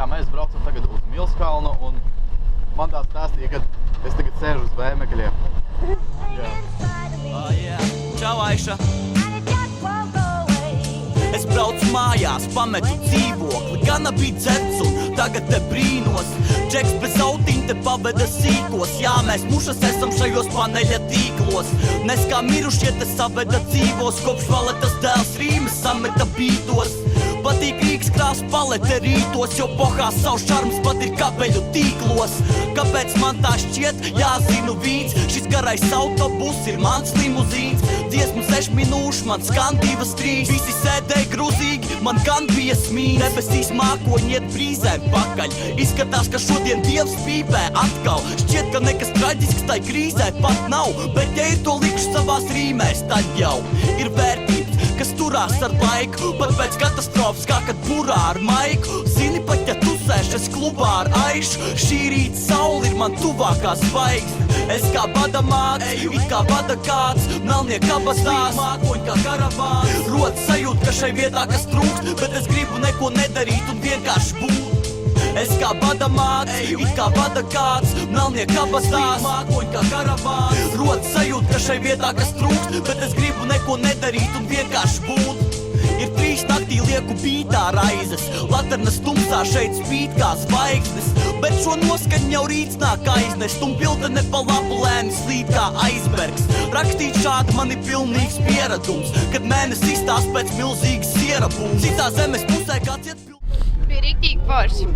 Jā, mēs braucam tagad uz Milskalnu, un man tā stāstīja, ka es tagad sēžu uz Vēmekļiem. Čau, Aiša! Es braucu mājās, pametu dzīvokli, gana bija dzerts un tagad te brīnos. Džeks bez autiņa te paveda sīkos, jā, mēs mušas esam šajos paneļa tīklos. Nes kā mirušie te saveda dzīvos, kopš valetas dēls Rīmes sameta bītos. Patīk Rīgas krāsu palete rītos, jo pohās savu šarms pat ir kabeļu tīklos. Kāpēc man tā šķiet? Jā, zinu vīns, šis garais autobus ir mans limuzīns. Dziesmu 6 minūšu, man skan 2-3, visi sēdēja gruzīgi, man gan bija smīns. Debesīs mākoņi iet brīzēm pakaļ, izskatās, ka šodien Dievs pīpē atkal. Šķiet, ka nekas traģisks tai krīzē pat nav, bet ja ir to likšu savās rīmēs, tad jau ir vērtības, kas turās ar laiku, pat pēc katastrofas, kā kad burā ar maiku. Zini, pat ja tu sēšies klubā ar Aišu, šī rīta saule ir man tuvākā zvaigzne. Es kā bada māks, it kā bada kāds, melnie kabatās, mākoņi kā karavāns. Rodas sajūt, ka šai vietā kas trūkst, bet es gribu neko nedarīt un vienkārši būt. Es kā bada māks, it kā bada kāds, melnie kabatās, mākoņi kā karavāns. Rodas sajūt, ka šai vietā kas trūkst, bet es gribu neko nedarīt un vienkārši būt. Ir 3 naktī lieku bītā raizes, laternas tumsā šeit spīd kā zvaigznes. Bet šo noskaņu jau rīts nāk aiznest, un piltene pa labu lēni slīd kā aizbergs. Rakstīt šādi man ir pilnīgs pieredums, kad mēnesis izstās pēc milzīgas sierabums. Citā zemes pusē kāds iet Bija riktīgi forši.